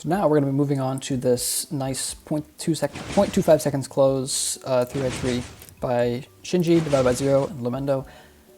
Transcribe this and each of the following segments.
So now we're going to be moving on to this nice 0.25 seconds close 3x3 by Shinji, DividedByZer0, and lum3nd0.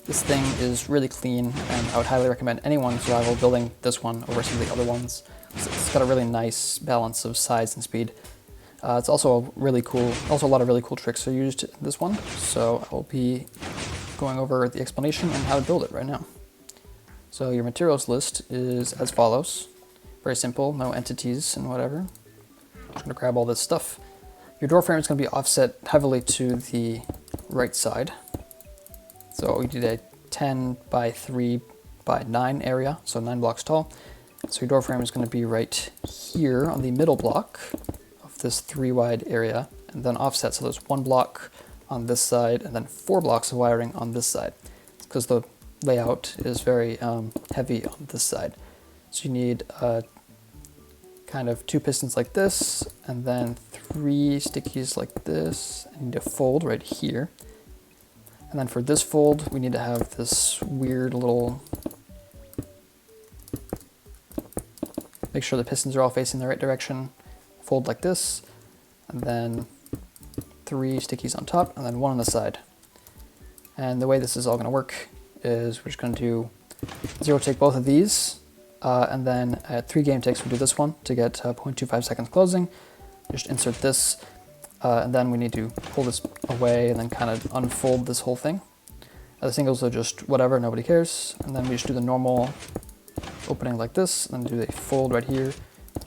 This thing is really clean, and I would highly recommend anyone in survival building this one over some of the other ones. It's got a really nice balance of size and speed. It's also really cool. Also, a lot of really cool tricks are used in this one. So I will be going over the explanation and how to build it right now. So your materials list is as follows. Very simple, no entities and whatever. I'm just gonna grab all this stuff. Your door frame is gonna be offset heavily to the right side. So we did a 10 by 3 by 9 area, so 9 blocks tall. So your door frame is gonna be right here on the middle block of this 3 wide area, and then offset, so there's 1 block on this side and then 4 blocks of wiring on this side, because the layout is very heavy on this side. So you need kind of 2 pistons like this, and then 3 stickies like this. I need a fold right here. And then for this fold, we need to have this weird little, make sure the pistons are all facing the right direction, fold like this, and then 3 stickies on top, and then 1 on the side. And the way this is all gonna work is we're just gonna do 0 tick both of these, and then at 3 game ticks, we do this one to get 0.25 seconds closing. Just insert this, and then we need to pull this away and then kind of unfold this whole thing. The singles are just whatever, nobody cares. And then we just do the normal opening like this, and then do a fold right here,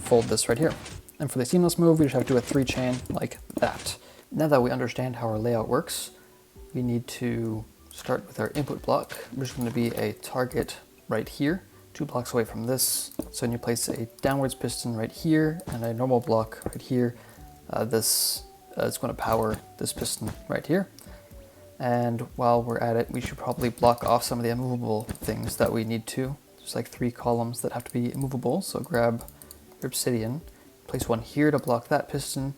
fold this right here. And for the seamless move, we just have to do a 3 chain like that. Now that we understand how our layout works, we need to start with our input block, which is going to be a target right here, 2 blocks away from this. So when you place a downwards piston right here and a normal block right here, this is going to power this piston right here. And while we're at it, we should probably block off some of the immovable things that we need to. There's like 3 columns that have to be immovable, so grab your obsidian, place 1 here to block that piston,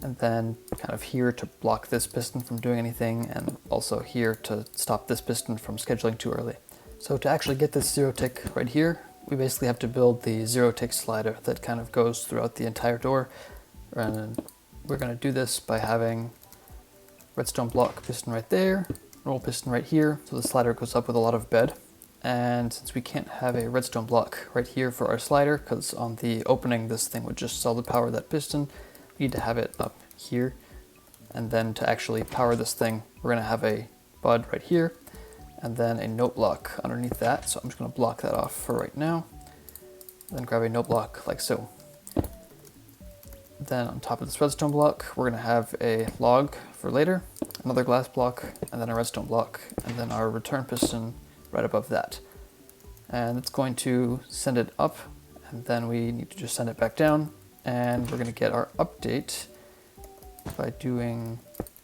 and then kind of here to block this piston from doing anything, and also here to stop this piston from scheduling too early. So to actually get this 0 tick right here, we basically have to build the 0 tick slider that kind of goes throughout the entire door. And we're going to do this by having redstone block piston right there, normal piston right here, so the slider goes up with a lot of bed. And since we can't have a redstone block right here for our slider, because on the opening this thing would just solid power that piston, we need to have it up here. And then to actually power this thing, we're going to have a bud right here, and then a note block underneath that. So I'm just going to block that off for right now. Then grab a note block like so. Then on top of this redstone block, we're going to have a log for later, another glass block, and then a redstone block, and then our return piston right above that. And it's going to send it up, and then we need to just send it back down. And we're going to get our update by doing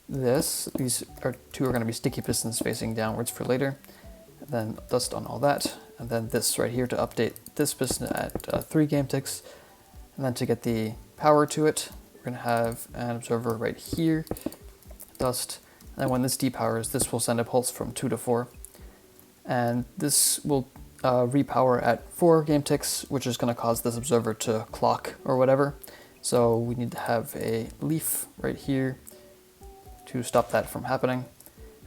this. These are 2 are going to be sticky pistons facing downwards for later, and then dust on all that, and then this right here to update this piston at 3 game ticks. And then to get the power to it, we're going to have an observer right here, dust, and then when this depowers, this will send a pulse from 2 to 4, and this will repower at 4 game ticks, which is going to cause this observer to clock or whatever. So we need to have a leaf right here to stop that from happening.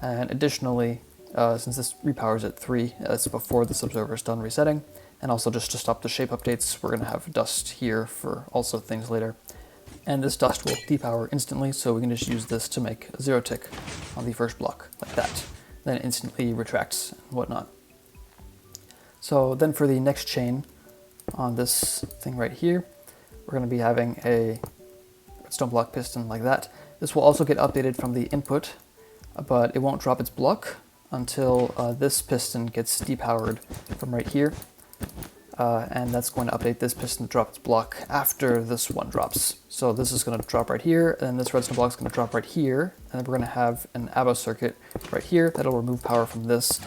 And additionally, since this repowers at 3, that's before this observer is done resetting. And also just to stop the shape updates, we're going to have dust here for also things later. And this dust will depower instantly, so we can just use this to make a 0 tick on the first block, like that. Then it instantly retracts and whatnot. So then for the next chain on this thing right here, we're going to be having a redstone block piston like that. This will also get updated from the input, but it won't drop its block until this piston gets depowered from right here. And that's going to update this piston to drop its block after this one drops. So this is going to drop right here, and this redstone block is going to drop right here, and then we're going to have an abo circuit right here that'll remove power from this,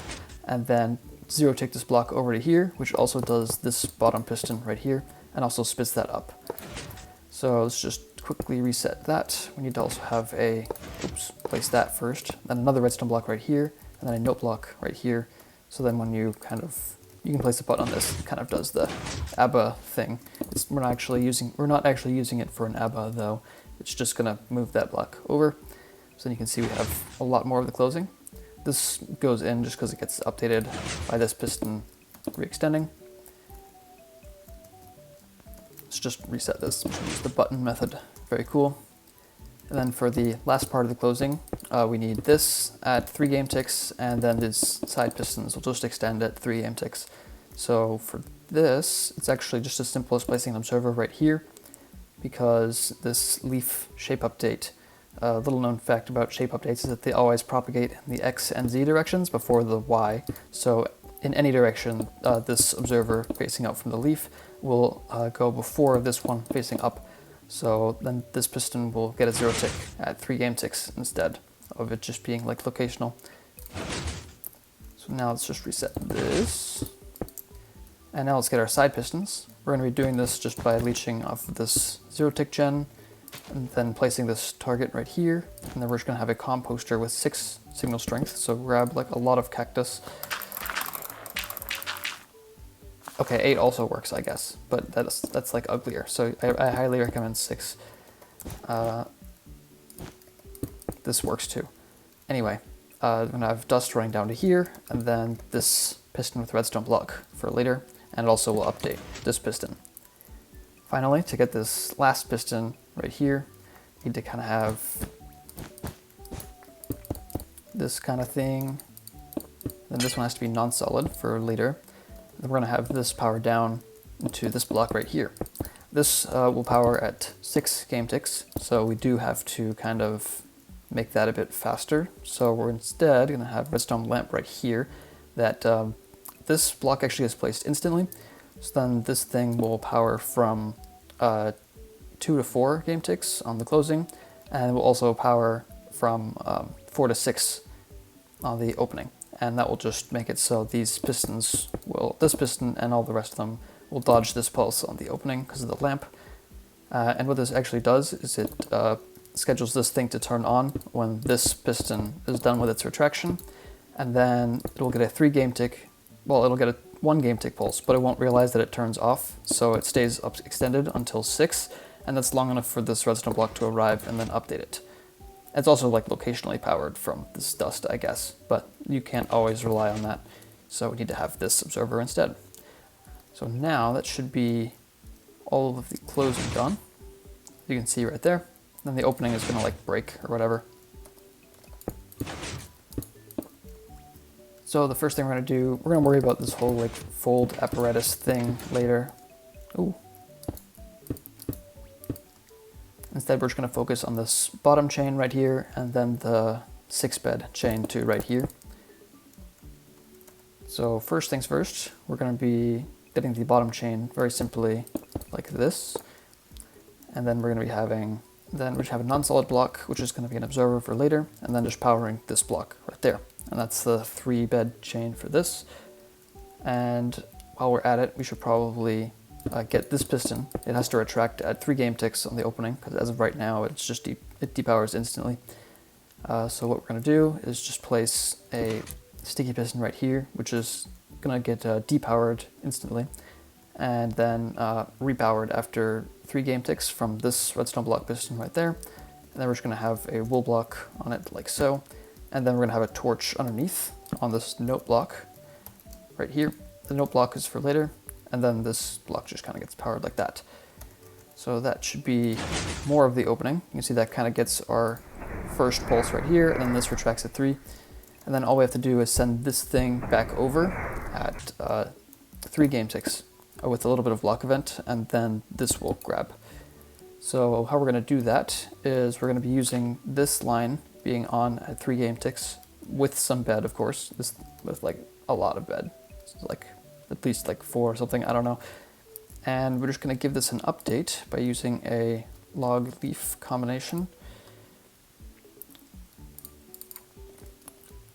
and then 0 tick this block over to here, which also does this bottom piston right here, and also spits that up. So let's just quickly reset that. We need to also have a, place that first, then another redstone block right here, and then a note block right here. So then when you kind of you can place a button on this. It kind of does the ABBA thing. We're not actually using it for an ABBA though. It's just gonna move that block over. So then you can see we have a lot more of the closing. This goes in just because it gets updated by this piston re-extending. Let's just reset this. Use the button method. Very cool. And then for the last part of the closing, we need this at 3 game ticks, and then these side pistons will just extend at 3 game ticks. So for this, it's actually just as simple as placing an observer right here, because this leaf shape update, a little known fact about shape updates is that they always propagate in the X and Z directions before the Y. So in any direction, this observer facing out from the leaf will go before this one facing up. So then this piston will get a 0 tick at 3 game ticks instead of it just being like locational. So now let's just reset this. And now let's get our side pistons. We're going to be doing this just by leeching off of this 0 tick gen and then placing this target right here. And then we're just going to have a composter with 6 signal strength. So grab like a lot of cactus. Okay, 8 also works, I guess, but that's like uglier. So I highly recommend 6. This works too. Anyway, I'm gonna have dust running down to here, and then this piston with redstone block for later, and it also will update this piston. Finally, to get this last piston right here, you need to kind of have this kind of thing. Then this one has to be non-solid for later. Then we're going to have this power down into this block right here. This will power at 6 game ticks, so we do have to kind of make that a bit faster. So we're instead going to have redstone lamp right here that this block actually is placed instantly. So then this thing will power from 2 to 4 game ticks on the closing, and will also power from 4 to 6 on the opening. And that will just make it so these pistons this piston and all the rest of them will dodge this pulse on the opening because of the lamp. And what this actually does is it schedules this thing to turn on when this piston is done with its retraction, and then it'll get a 3 game tick, well, it'll get a 1 game tick pulse, but it won't realize that it turns off, so it stays up extended until 6, and that's long enough for this redstone block to arrive and then update it. It's also like locationally powered from this dust, I guess, but you can't always rely on that. So we need to have this observer instead. So now that should be all of the closing done. You can see right there. Then the opening is gonna like break or whatever. So the first thing we're gonna do, we're gonna worry about this whole like fold apparatus thing later. Ooh. Instead, we're just going to focus on this bottom chain right here, and then the 6-bed chain to right here. So first things first, we're going to be getting the bottom chain very simply like this. And then we're going to be having, a non-solid block, which is going to be an observer for later, and then just powering this block right there. And that's the 3-bed chain for this. And while we're at it, we should probably get this piston. It has to retract at 3 game ticks on the opening, because as of right now, it's just it depowers instantly. So what we're going to do is just place a sticky piston right here, which is going to get depowered instantly, and then repowered after 3 game ticks from this redstone block piston right there. And then we're just going to have a wool block on it like so, and then we're going to have a torch underneath on this note block right here. The note block is for later, and then this block just kind of gets powered like that. So that should be more of the opening. You can see that kind of gets our first pulse right here, and then this retracts at 3. And then all we have to do is send this thing back over at 3 game ticks with a little bit of block event, and then this will grab. So how we're going to do that is we're going to be using this line being on at 3 game ticks with some bed, of course, with like a lot of bed. So like at least like 4 or something, I don't know. And we're just going to give this an update by using a log leaf combination.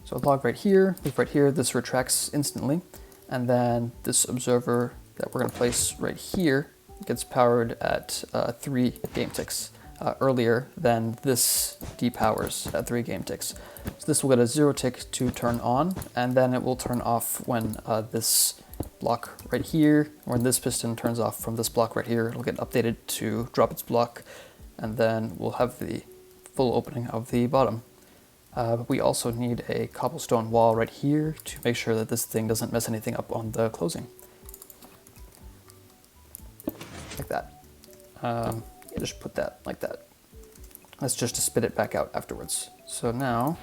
So log right here, leaf right here, this retracts instantly. And then this observer that we're going to place right here gets powered at 3 game ticks earlier than this depowers at 3 game ticks. So this will get a 0 tick to turn on, and then it will turn off when this block right here. When this piston turns off from this block right here, it'll get updated to drop its block, and then we'll have the full opening of the bottom. But we also need a cobblestone wall right here to make sure that this thing doesn't mess anything up on the closing. Like that. Just put that like that. That's just to spit it back out afterwards. So now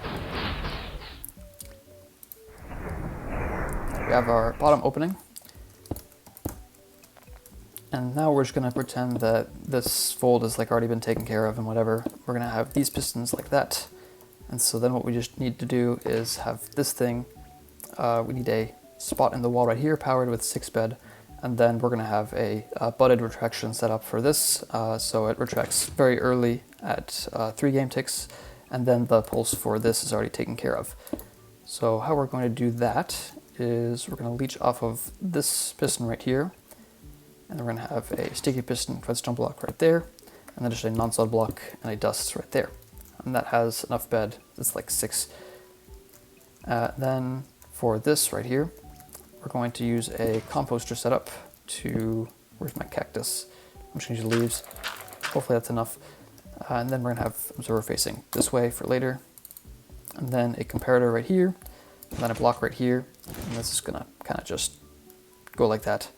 we have our bottom opening. And now we're just gonna pretend that this fold has like already been taken care of and whatever. We're gonna have these pistons like that. And so then what we just need to do is have this thing, we need a spot in the wall right here powered with 6 bed. And then we're gonna have a butted retraction set up for this. So it retracts very early at 3 game ticks. And then the pulse for this is already taken care of. So how we're going to do that is we're gonna leech off of this piston right here. And we're gonna have a sticky piston redstone block right there. And then just a non-solid block and a dust right there. And that has enough bed, it's like 6. Then for this right here, we're going to use a composter setup to, where's my cactus? I'm just gonna use leaves. Hopefully that's enough. And then we're gonna have observer facing this way for later. And then a comparator right here, and then a block right here. And this is gonna kind of just go like that.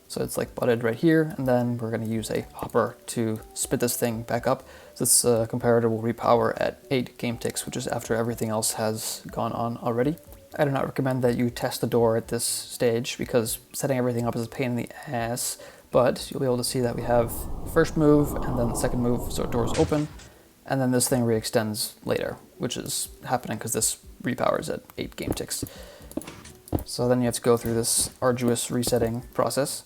So it's like butted right here, and then we're going to use a hopper to spit this thing back up. This comparator will repower at 8 game ticks, which is after everything else has gone on already. I do not recommend that you test the door at this stage because setting everything up is a pain in the ass, but you'll be able to see that we have the first move and then the second move, so doors open, and then this thing re-extends later, which is happening because this repowers at 8 game ticks. So then you have to go through this arduous resetting process.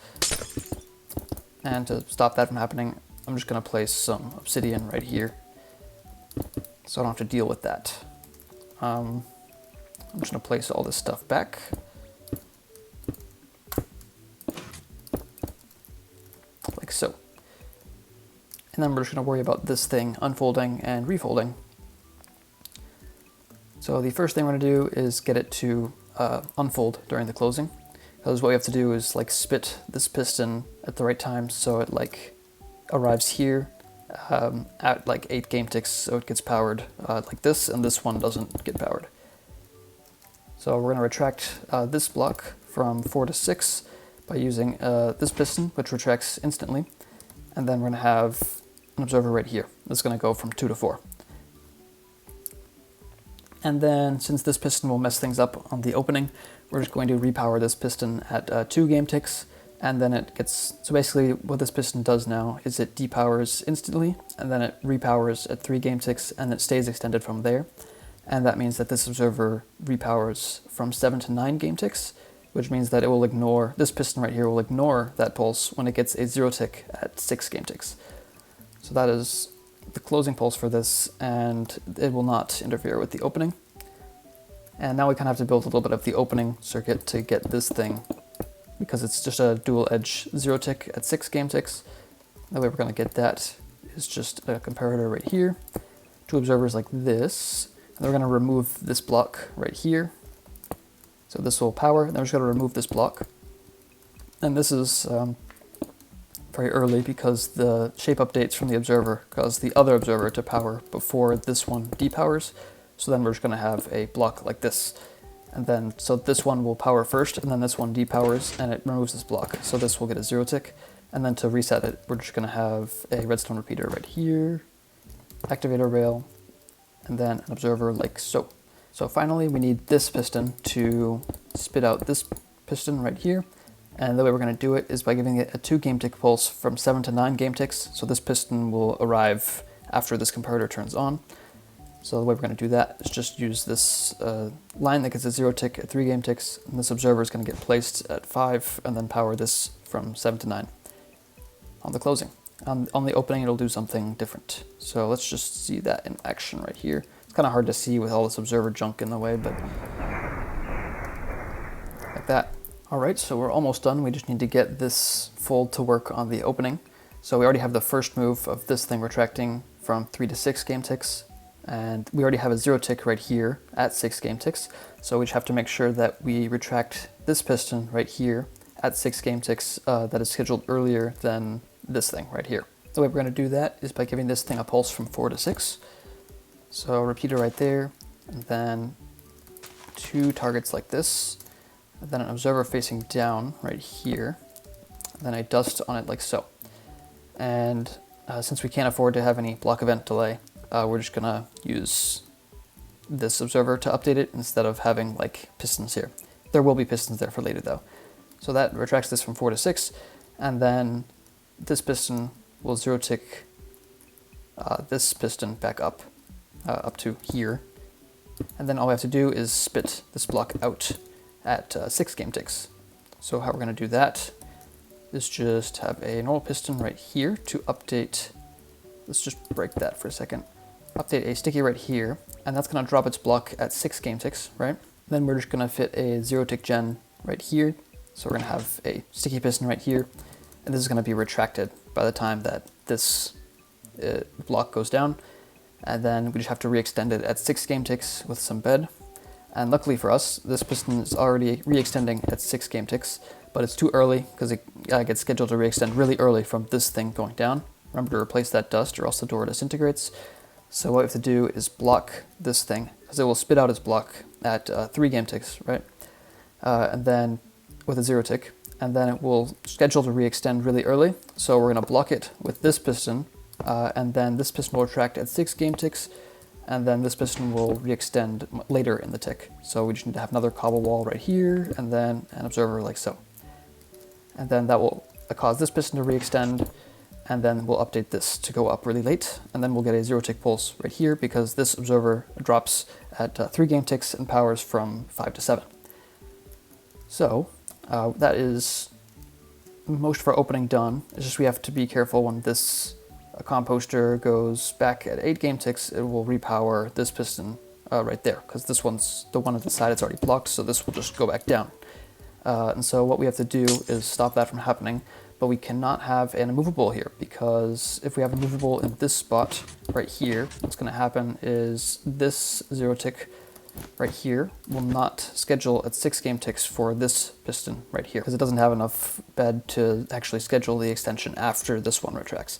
And to stop that from happening, I'm just going to place some obsidian right here, so I don't have to deal with that. I'm just going to place all this stuff back. Like so. And then we're just going to worry about this thing unfolding and refolding. So the first thing we're going to do is get it to unfold during the closing, because what we have to do is like spit this piston at the right time so it like arrives here at like 8 game ticks, so it gets powered like this, and this one doesn't get powered. So we're going to retract this block from 4 to 6 by using this piston, which retracts instantly, and then we're going to have an observer right here. That's going to go from 2 to 4. And then, since this piston will mess things up on the opening, we're just going to repower this piston at 2 game ticks, and then it gets, so basically what this piston does now is it depowers instantly, and then it repowers at 3 game ticks, and it stays extended from there. And that means that this observer repowers from 7 to 9 game ticks, which means that it will ignore, this piston right here will ignore that pulse when it gets a 0 tick at 6 game ticks. So that is the closing pulse for this, and it will not interfere with the opening. And now we kind of have to build a little bit of the opening circuit to get this thing, because it's just a dual edge 0 tick at 6 game ticks. The way we're going to get that is just a comparator right here, 2 observers like this, and we're going to remove this block right here. So this will power, and then we're just going to remove this block. And this is very early because the shape updates from the observer cause the other observer to power before this one depowers. So then we're just going to have a block like this. And then, so this one will power first, and then this one depowers, and it removes this block. So this will get a 0 tick. And then to reset it, we're just going to have a redstone repeater right here, activator rail, and then an observer like so. So finally, we need this piston to spit out this piston right here. And the way we're going to do it is by giving it a 2 game tick pulse from 7 to 9 game ticks. So this piston will arrive after this comparator turns on. So the way we're going to do that is just use this line that gets a 0 tick at 3 game ticks. And this observer is going to get placed at 5 and then power this from 7 to 9 on the closing. On the opening, it'll do something different. So let's just see that in action right here. It's kind of hard to see with all this observer junk in the way, but like that. All right, so we're almost done. We just need to get this fold to work on the opening. So we already have the first move of this thing retracting from 3 to 6 game ticks, and we already have a 0 tick right here at 6 game ticks. So we just have to make sure that we retract this piston right here at 6 game ticks that is scheduled earlier than this thing right here. The way we're going to do that is by giving this thing a pulse from 4 to 6. So repeater right there, and then 2 targets like this, and then an observer facing down right here, and then a dust on it like so. And since we can't afford to have any block event delay, we're just gonna use this observer to update it instead of having like pistons here. There will be pistons there for later though. So that retracts this from 4 to 6, and then this piston will 0-tick this piston back up, up to here. And then all we have to do is spit this block out at 6 game ticks. So how we're going to do that is just have a normal piston right here to update. Let's just break that for a second. Update a sticky right here, and that's going to drop its block at 6 game ticks, right? Then we're just going to fit a 0-tick gen right here. So we're going to have a sticky piston right here, and this is going to be retracted by the time that this block goes down. And then we just have to re-extend it at 6 game ticks with some bed. And luckily for us, this piston is already re-extending at 6 game ticks, but it's too early because it gets scheduled to re-extend really early from this thing going down. Remember to replace that dust or else the door disintegrates. So what we have to do is block this thing, because it will spit out its block at 3 game ticks, right? And then with a 0-tick, and then it will schedule to re-extend really early. So we're going to block it with this piston, and then this piston will retract at 6 game ticks, and then this piston will re-extend later in the tick. So we just need to have another cobble wall right here, and then an observer like so. And then that will cause this piston to re-extend, and then we'll update this to go up really late, and then we'll get a 0-tick pulse right here because this observer drops at 3 game ticks and powers from 5 to 7. So that is most of our opening done. It's just we have to be careful when this composter goes back at 8 game ticks, it will repower this piston right there, because this one's the one at the side, it's already blocked, so this will just go back down. And so what we have to do is stop that from happening, but we cannot have an immovable here, because if we have a movable in this spot right here, what's going to happen is this 0-tick right here will not schedule at 6 game ticks for this piston right here, because it doesn't have enough bed to actually schedule the extension after this one retracts.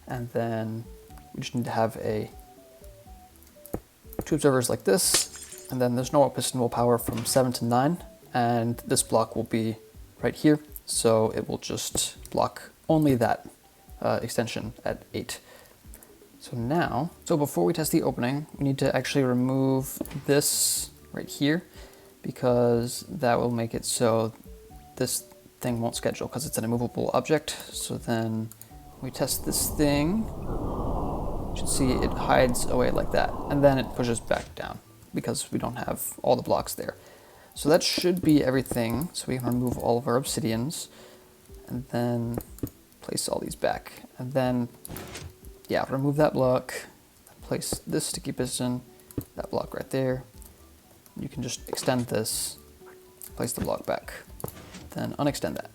And then we just need to have 2 observers like this, and then this normal piston will power from 7 to 9, and this block will be right here, so it will just block only that extension at 8. So before we test the opening, we need to actually remove this right here, because that will make it so this thing won't schedule, because it's an immovable object. So then we test this thing, you should see it hides away like that, and then it pushes back down because we don't have all the blocks there. So that should be everything. So we can remove all of our obsidians, and then place all these back, and then yeah, remove that block, place this sticky piston, that block right there. You can just extend this, place the block back, then unextend that,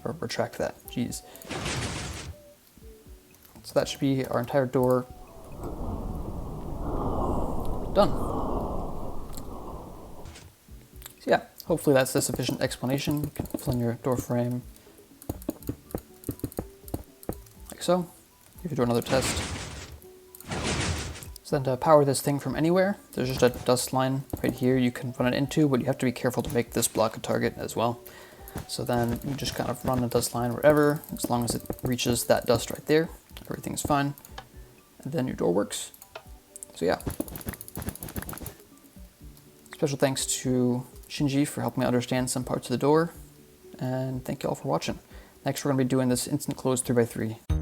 or retract that, jeez. So that should be our entire door done. So yeah, hopefully that's a sufficient explanation. You can fill in your door frame like so. If you do another test. So then to power this thing from anywhere, there's just a dust line right here you can run it into, but you have to be careful to make this block a target as well. So then you just kind of run a dust line wherever, as long as it reaches that dust right there, everything's fine, and then your door works. So yeah. Special thanks to Shinji for helping me understand some parts of the door, and thank you all for watching. Next we're going to be doing this instant close 3x3.